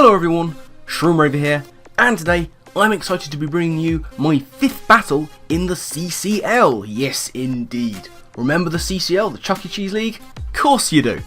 Hello everyone, Shroomraver here, and today I'm excited to be bringing you my 5th battle in the CCL. Yes, indeed. Remember the CCL, the Chuck E. Cheese League? Course you do.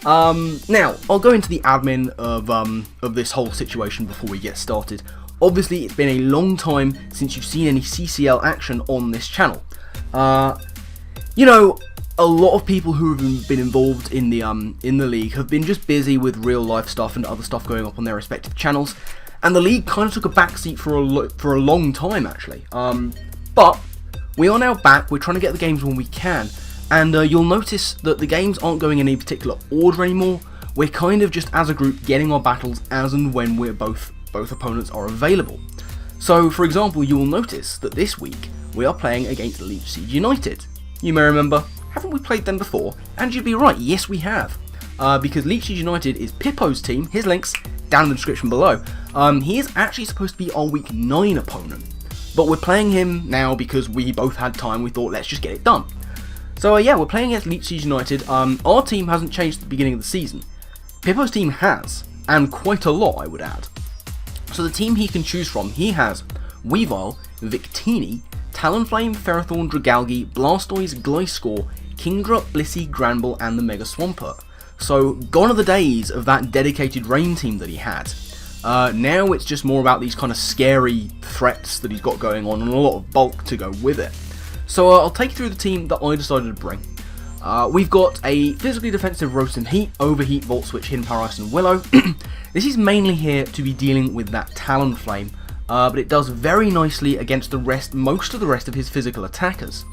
Now, I'll go into the admin of this whole situation before we get started. Obviously, it's been a long time since you've seen any CCL action on this channel. You know, a lot of people who have been involved in the league have been just busy with real life stuff and other stuff going up on their respective channels, and the league kind of took a backseat for a long time actually. But we are now back. We're trying to get the games when we can, and you'll notice that the games aren't going in any particular order anymore. We're kind of just as a group getting our battles as and when we're both opponents are available. So, for example, you will notice that this week we are playing against Leech United. You may remember, haven't we played them before? And you'd be right, yes we have. Because Leech United is Pippo's team, his link's down in the description below. He is actually supposed to be our week 9 opponent. But we're playing him now because we both had time, we thought let's just get it done. So yeah, we're playing against Leech United. Our team hasn't changed at the beginning of the season. Pippo's team has, and quite a lot I would add. So the team he can choose from, he has Weavile, Victini, Talonflame, Ferrothorn, Dragalge, Blastoise, Gliscor, Kingdra, Blissey, Granbull, and the Mega Swampert. So, gone are the days of that dedicated rain team that he had. Now it's just more about these kind of scary threats that he's got going on and a lot of bulk to go with it. So I'll take you through the team that I decided to bring. We've got a physically defensive Rotom-H, Overheat, Volt Switch, Hidden Power Ice, and Willow. This is mainly here to be dealing with that Talonflame, but it does very nicely against most of the rest of his physical attackers.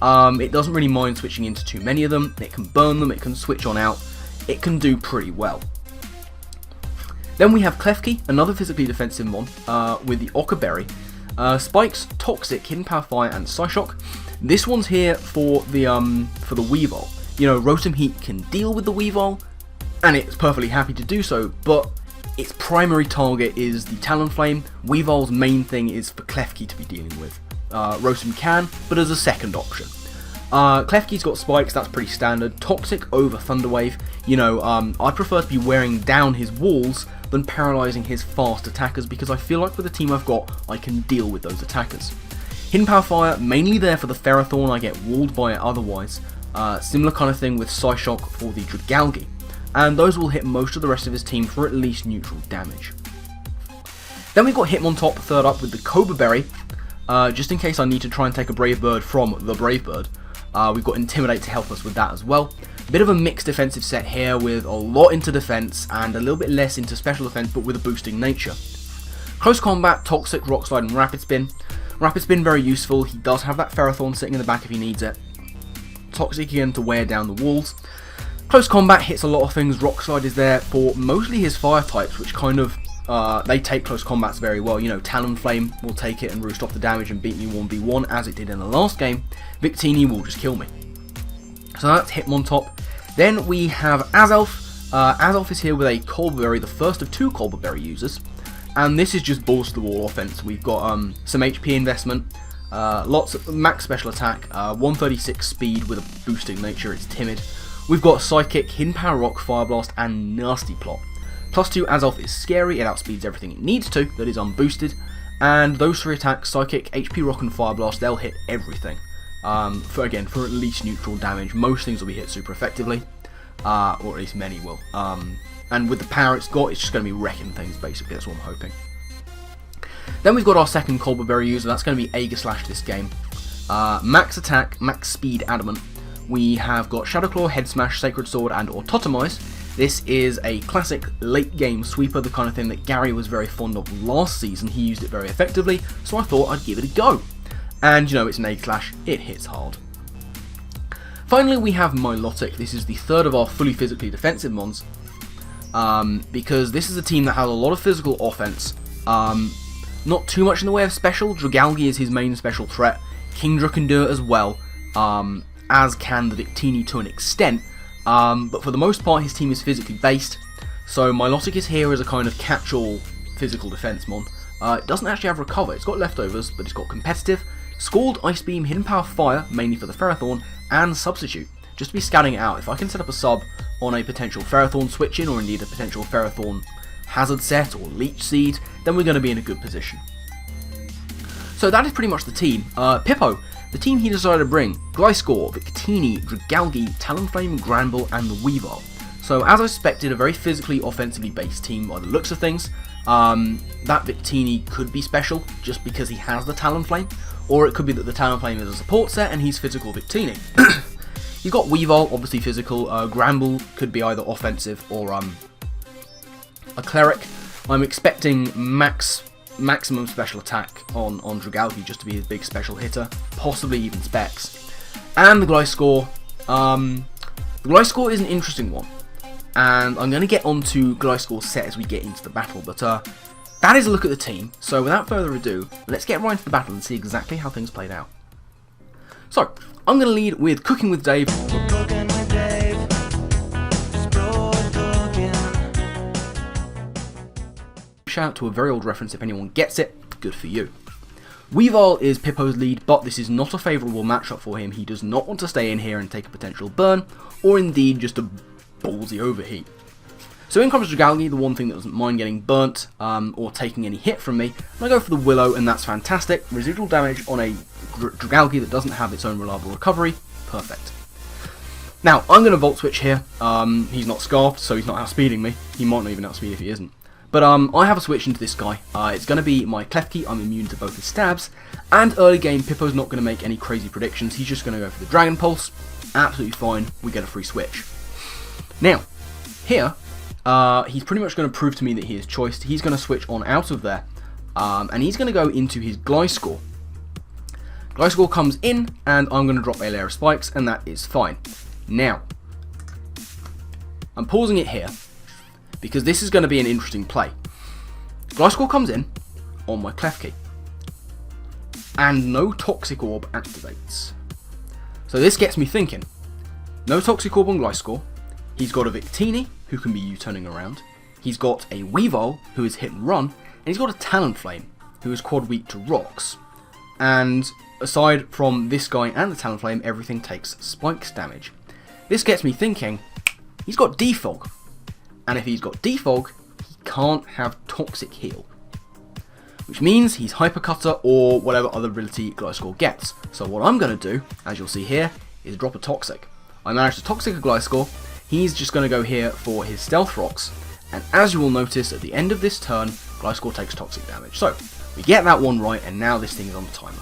It doesn't really mind switching into too many of them. It can burn them, it can switch on out, it can do pretty well. Then we have Klefki, another physically defensive mon, with the Ockerberry, Spikes, Toxic, Hidden Power Fire, and Psyshock. This one's here for the Weavile. You know, Rotom-H can deal with the Weavile, and it's perfectly happy to do so, but its primary target is the Talonflame. Weavile's main thing is for Klefki to be dealing with. Rotom can, but as a second option. Klefki's got Spikes, that's pretty standard. Toxic over Thunderwave. You know, I prefer to be wearing down his walls than paralysing his fast attackers, because I feel like with the team I've got, I can deal with those attackers. Hidden Power Fire, mainly there for the Ferrothorn, I get walled by it otherwise. Similar kind of thing with Psyshock for the Dragalge. And those will hit most of the rest of his team for at least neutral damage. Then we've got Hitmontop third up with the Cobra Berry, just in case I need to try and take a Brave Bird from the Brave Bird. We've got Intimidate to help us with that as well. Bit of a mixed defensive set here with a lot into defense and a little bit less into special defense, but with a boosting nature. Close Combat, Toxic, Rock Slide, and Rapid Spin. Rapid Spin very useful, he does have that Ferrothorn sitting in the back if he needs it. Toxic again to wear down the walls. Close Combat hits a lot of things. Rock Slide is there for mostly his fire types, which kind of, they take close combats very well. You know, Talonflame will take it and roost off the damage and beat me 1v1 as it did in the last game. Victini will just kill me. So that's Hitmontop. Then we have Azelf. Azelf is here with a Colberberry, the first of 2 Colberberry users. And this is just balls to the wall offense. We've got some HP investment, lots of max special attack, 136 speed with a boosting nature, it's timid. We've got Psychic, Hidden Power Rock, Fire Blast, and Nasty Plot. +2 Azelf is scary, it outspeeds everything it needs to, that is unboosted. And those 3 attacks, Psychic, HP Rock, and Fire Blast, they'll hit everything. For at least neutral damage. Most things will be hit super effectively, or at least many will. And with the power it's got, it's just going to be wrecking things, basically, that's what I'm hoping. Then we've got our second Colberberry user, that's going to be Aegislash this game. Max attack, max speed, adamant. We have got Shadow Claw, Head Smash, Sacred Sword, and Autotomize. This is a classic late game sweeper, the kind of thing that Gary was very fond of last season. He used it very effectively, so I thought I'd give it a go. And you know, it's an Aegislash, it hits hard. Finally we have Milotic. This is the third of our fully physically defensive mons. Because this is a team that has a lot of physical offense. Not too much in the way of special. Dragalge is his main special threat. Kingdra can do it as well. As can the Victini to an extent, but for the most part his team is physically based, so Milotic is here as a kind of catch-all physical defense mon. It doesn't actually have Recover, it's got Leftovers, but it's got Competitive, Scald, Ice Beam, Hidden Power Fire, mainly for the Ferrothorn, and Substitute, just to be scouting it out. If I can set up a sub on a potential Ferrothorn switch-in, or indeed a potential Ferrothorn Hazard Set or Leech Seed, then we're going to be in a good position. So that is pretty much the team. Pippo, the team he decided to bring: Gliscor, Victini, Dragalge, Talonflame, Granbull, and the Weavile. So as I suspected, a very physically, offensively based team by the looks of things. That Victini could be special just because he has the Talonflame, or it could be that the Talonflame is a support set and he's physical Victini. You've got Weavile, obviously physical. Granbull could be either offensive or a cleric. I'm expecting maximum special attack on Dragalge just to be his big special hitter, possibly even specs. And the Gliscor. The Gliscor is an interesting one, and I'm going to get onto Gliscor's set as we get into the battle, but that is a look at the team. So without further ado, let's get right into the battle and see exactly how things played out. So, I'm going to lead with Cooking with Dave. Cooking with Dave. Shout out to a very old reference if anyone gets it, good for you. Weavile is Pippo's lead, but this is not a favourable matchup for him. He does not want to stay in here and take a potential burn, or indeed just a ballsy overheat. So in comes Dragalge, the one thing that doesn't mind getting burnt or taking any hit from me. And I go for the Willow, and that's fantastic. Residual damage on a Dragalge that doesn't have its own reliable recovery. Perfect. Now, I'm going to Volt Switch here. He's not Scarfed, so he's not outspeeding me. He might not even outspeed if he isn't. But I have a switch into this guy. It's going to be my Klefki. I'm immune to both his stabs. And early game, Pippo's not going to make any crazy predictions. He's just going to go for the Dragon Pulse. Absolutely fine. We get a free switch. Now, here, he's pretty much going to prove to me that he is choiced. He's going to switch on out of there. And he's going to go into his Gliscor. Gliscor comes in, and I'm going to drop a layer of spikes, and that is fine. Now, I'm pausing it here, because this is going to be an interesting play. Gliscor comes in on my Klefki, and no Toxic Orb activates. So this gets me thinking. No Toxic Orb on Gliscor. He's got a Victini, who can be U-turning around. He's got a Weavile, who is hit and run. And he's got a Talonflame, who is quad weak to rocks. And aside from this guy and the Talonflame, everything takes spikes damage. This gets me thinking, he's got Defog. And if he's got Defog, he can't have Toxic Heal. Which means he's Hypercutter or whatever other ability Gliscor gets. So what I'm going to do, as you'll see here, is drop a Toxic. I managed to Toxic a Gliscor. He's just going to go here for his Stealth Rocks. And as you will notice, at the end of this turn, Gliscor takes Toxic damage. So, we get that one right, and now this thing is on the timer.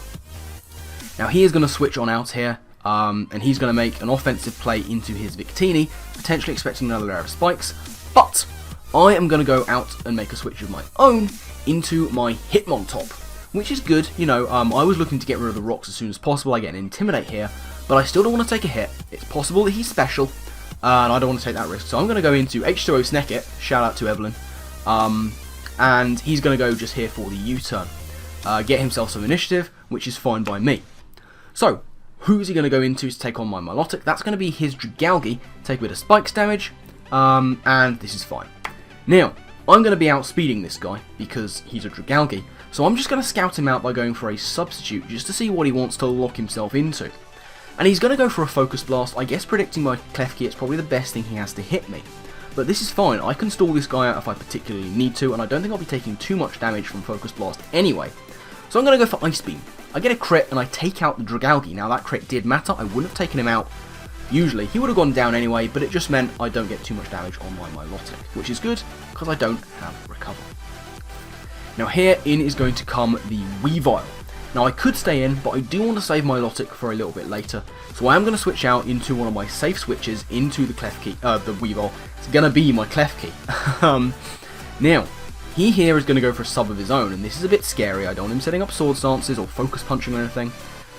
Now he is going to switch on out here, and he's going to make an offensive play into his Victini, potentially expecting another layer of spikes. But I am going to go out and make a switch of my own into my Hitmontop, which is good. You know, I was looking to get rid of the rocks as soon as possible. I get an Intimidate here, but I still don't want to take a hit. It's possible that he's special, and I don't want to take that risk. So I'm going to go into H2O Sneck It, shout out to Evelyn, and he's going to go just here for the U-turn. Get himself some initiative, which is fine by me. So, who's he going to go into to take on my Milotic? That's going to be his Dragalge, take a bit of spikes damage, and this is fine. Now, I'm going to be outspeeding this guy because he's a Dragalge, so I'm just going to scout him out by going for a substitute just to see what he wants to lock himself into. And he's going to go for a Focus Blast. I guess predicting my Klefki, it's probably the best thing he has to hit me. But this is fine, I can stall this guy out if I particularly need to, and I don't think I'll be taking too much damage from Focus Blast anyway. So I'm going to go for Ice Beam. I get a crit and I take out the Dragalge. Now that crit did matter, I wouldn't have taken him out. Usually, he would have gone down anyway, but it just meant I don't get too much damage on my Milotic, which is good, because I don't have Recover. Now here in is going to come the Weavile. Now I could stay in, but I do want to save my Milotic for a little bit later, so I am going to switch out into one of my safe switches into the Klefki, the Weavile. It's going to be my Klefki. Now, he here is going to go for a sub of his own, and this is a bit scary. I don't want him setting up sword stances or focus punching or anything,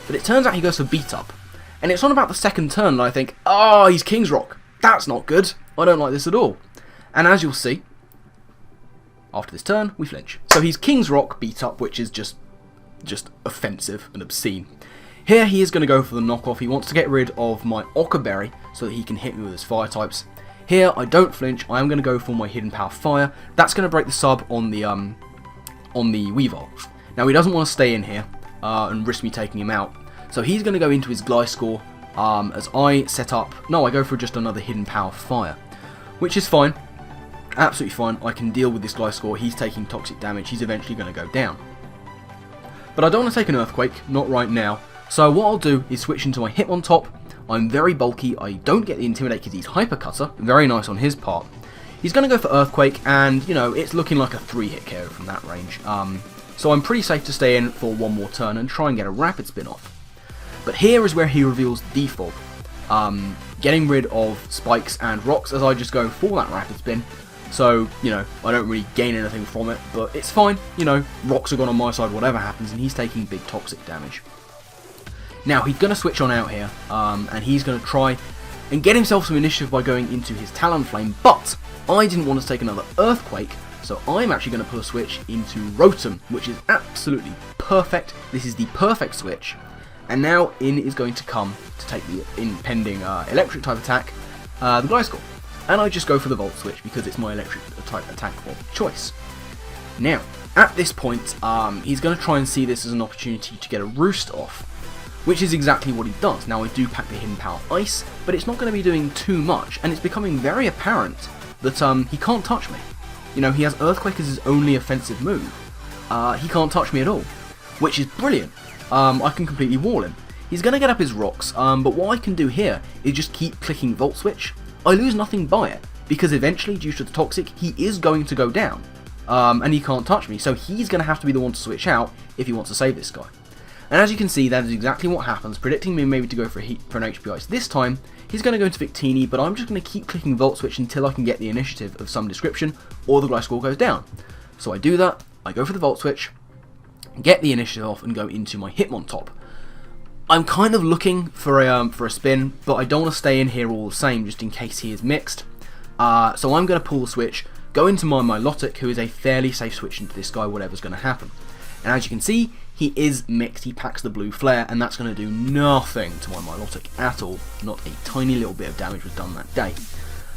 but it turns out he goes for Beat Up. And it's on about the second turn that I think, oh, he's King's Rock. That's not good. I don't like this at all. And as you'll see, after this turn, we flinch. So he's King's Rock Beat Up, which is just offensive and obscene. Here he is going to go for the knockoff. He wants to get rid of my Ockerberry so that he can hit me with his fire types. Here I don't flinch. I am going to go for my Hidden Power Fire. That's going to break the sub on the Weavile. Now he doesn't want to stay in here and risk me taking him out. So he's going to go into his Gliscor as I set up... No, I go for just another Hidden Power Fire, which is fine. Absolutely fine, I can deal with this Gliscor, he's taking toxic damage, he's eventually going to go down. But I don't want to take an Earthquake, not right now, so what I'll do is switch into my Hitmontop. I'm very bulky, I don't get the Intimidate because he's Hyper Cutter, very nice on his part. He's going to go for Earthquake, and, you know, it's looking like a 3-hit KO from that range. So I'm pretty safe to stay in for one more turn and try and get a Rapid Spin off. But here is where he reveals Defog, getting rid of Spikes and Rocks as I just go for that Rapid Spin. So, you know, I don't really gain anything from it, but it's fine. You know, Rocks are gone on my side, whatever happens, and he's taking big Toxic damage. Now, he's going to switch on out here, and he's going to try and get himself some initiative by going into his Talonflame, but I didn't want to take another Earthquake, so I'm actually going to pull a switch into Rotom, which is absolutely perfect. This is the perfect switch. And now in is going to come to take the impending electric type attack, the Gliscor. And I just go for the Volt Switch because it's my electric type attack of choice. Now, at this point, he's going to try and see this as an opportunity to get a Roost off, which is exactly what he does. Now, I do pack the Hidden Power Ice, but it's not going to be doing too much, and it's becoming very apparent that he can't touch me. You know, he has Earthquake as his only offensive move. He can't touch me at all, which is brilliant. I can completely wall him. He's going to get up his Rocks, but what I can do here is just keep clicking Volt Switch. I lose nothing by it, because eventually, due to the Toxic, he is going to go down, and he can't touch me, so he's going to have to be the one to switch out if he wants to save this guy. And as you can see, that is exactly what happens, predicting me maybe to go for an HP Ice this time. He's going to go into Victini, but I'm just going to keep clicking Volt Switch until I can get the initiative of some description, or the Gliscor goes down. So I do that, I go for the Volt Switch, get the initiative off, and go into my Hitmontop. I'm kind of looking for a spin, but I don't want to stay in here all the same, just in case he is mixed. So I'm going to pull the switch, go into my Milotic, who is a fairly safe switch into this guy, whatever's going to happen. And as you can see, he is mixed, he packs the Blue Flare, and that's going to do nothing to my Milotic at all. Not a tiny little bit of damage was done that day.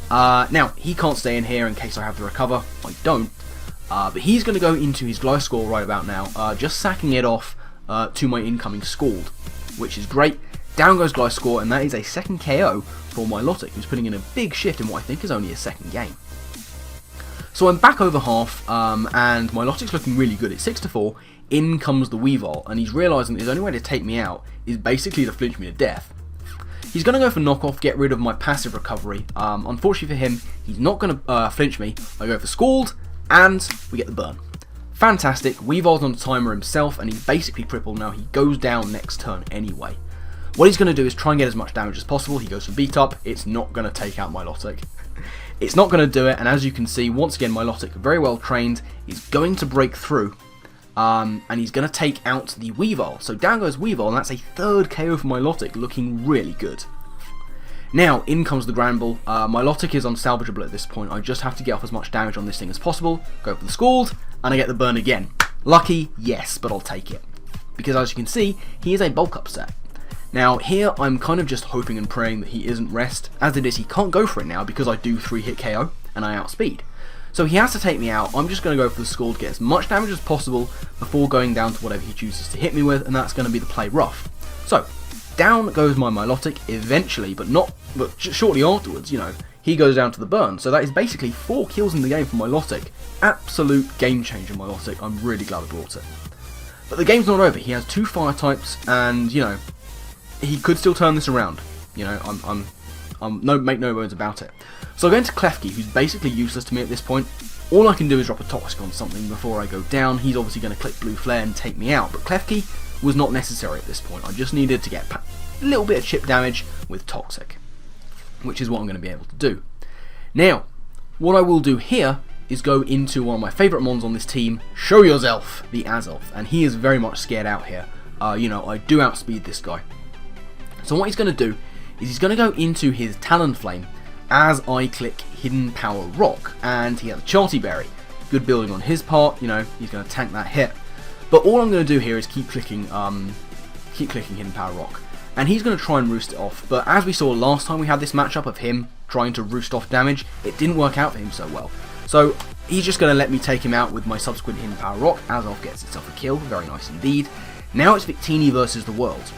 Now, he can't stay in here in case I have to recover. I don't. But he's going to go into his Gliscor right about now, just sacking it off to my incoming Scald, which is great. Down goes Gliscor, and that is a second KO for Milotic, who's putting in a big shift in what I think is only a second game. So I'm back over half, and Milotic's looking really good. It's 6-4. In comes the Weavile, and he's realising that his only way to take me out is basically to flinch me to death. He's going to go for Knockoff, get rid of my passive recovery. Unfortunately for him, he's not going to flinch me. I go for Scald, and we get the burn. Fantastic. Weavile's on the timer himself, and he's basically crippled now. He goes down next turn anyway. What he's going to do is try and get as much damage as possible. He goes for Beat Up. It's not going to take out Milotic. It's not going to do it, and as you can see, once again, Milotic, very well trained, is going to break through, and he's going to take out the Weavile. So down goes Weavile, and that's a third KO for Milotic, looking really good. Now, in comes the Granbull. Milotic is unsalvageable at this point. I just have to get off as much damage on this thing as possible, go for the Scald, and I get the burn again. Lucky? Yes, but I'll take it. Because as you can see, he is a bulk up set. Now, here I'm kind of just hoping and praying that he isn't rest. As it is, he can't go for it now because I do 3-hit KO, and I outspeed. So he has to take me out. I'm just going to go for the Scald, get as much damage as possible before going down to whatever he chooses to hit me with, and that's going to be the play rough. So, down goes my Milotic eventually, but shortly afterwards, you know, he goes down to the burn. So that is basically 4 kills in the game for Milotic. Absolute game changer, Milotic. I'm really glad I brought it. But the game's not over. He has 2 fire types, and, you know, he could still turn this around. You know, make no bones about it. So I go into Klefki, who's basically useless to me at this point. All I can do is drop a Toxic on something before I go down. He's obviously going to click Blue Flare and take me out, but Klefki was not necessary at this point. I just needed to get a little bit of chip damage with Toxic, which is what I'm going to be able to do. Now, what I will do here is go into one of my favourite mons on this team, Show Yourself, the Azelf, and he is very much scared out here. You know, I do outspeed this guy. So what he's going to do is he's going to go into his Talonflame as I click Hidden Power Rock, and he has a Charty Berry. Good building on his part, you know, he's going to tank that hit. But all I'm going to do here is keep clicking Hidden Power Rock, and he's going to try and roost it off. But as we saw last time we had this matchup of him trying to roost off damage, it didn't work out for him so well. So he's just going to let me take him out with my subsequent Hidden Power Rock. Azelf gets itself a kill, very nice indeed. Now it's Victini versus the world.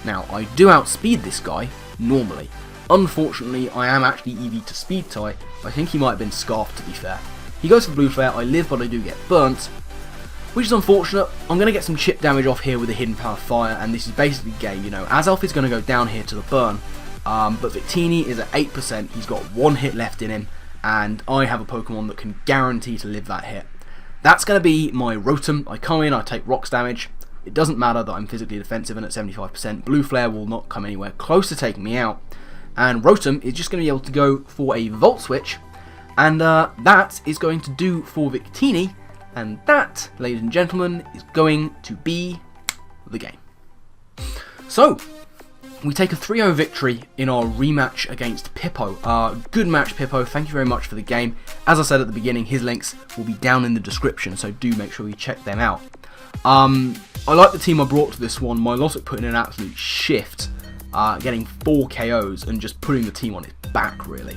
Now, I do outspeed this guy, normally, Unfortunately, I am actually EV to speed tie. I think he might have been scarfed, to be fair. He goes for blue flare. I live, but I do get burnt, which is unfortunate. I'm going to get some chip damage off here with a hidden power fire, and this is basically gay, you know. Azelf is going to go down here to the burn, but Victini is at 8%. He's got 1 hit left in him, and I have a Pokemon that can guarantee to live that hit. That's going to be my Rotom. I come in, I take rocks damage. It doesn't matter that I'm physically defensive and at 75%. Blue Flare will not come anywhere close to taking me out. And Rotom is just going to be able to go for a Volt Switch. And that is going to do for Victini. And that, ladies and gentlemen, is going to be the game. So, we take a 3-0 victory in our rematch against Pippo. Good match, Pippo. Thank you very much for the game. As I said at the beginning, his links will be down in the description, so do make sure you check them out. I like the team I brought to this one. My Milotic put in an absolute shift, getting 4 KOs and just putting the team on its back, really.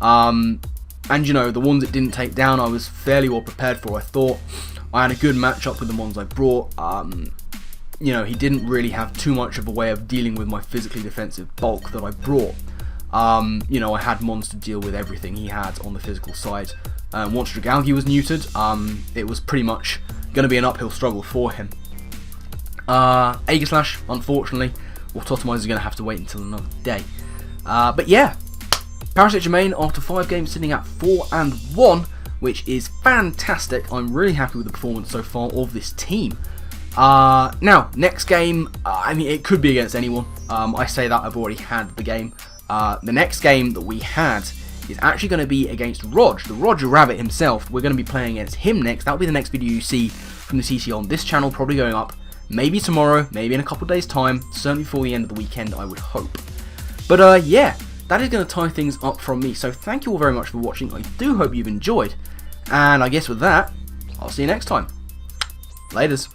And, you know, the ones it didn't take down, I was fairly well prepared for. I thought I had a good matchup with the ones I brought. You know, he didn't really have too much of a way of dealing with my physically defensive bulk that I brought. You know, I had Mons to deal with everything he had on the physical side. Once Dragalge was neutered, it was pretty much going to be an uphill struggle for him. Aegislash, unfortunately, or Totemizer is going to have to wait until another day. But yeah, Parasect Germain after 5 games sitting at 4-1, which is fantastic. I'm really happy with the performance so far of this team. Now, next game, I mean, it could be against anyone. I say that, I've already had the game. The next game that we had is actually going to be against Rog, the Roger Rabbit himself. We're going to be playing against him next. That'll be the next video you see from the CCL on this channel, probably going up maybe tomorrow, maybe in a couple of days' time, certainly before the end of the weekend, I would hope. But yeah, that is going to tie things up from me. So thank you all very much for watching. I do hope you've enjoyed. And I guess with that, I'll see you next time. Laters.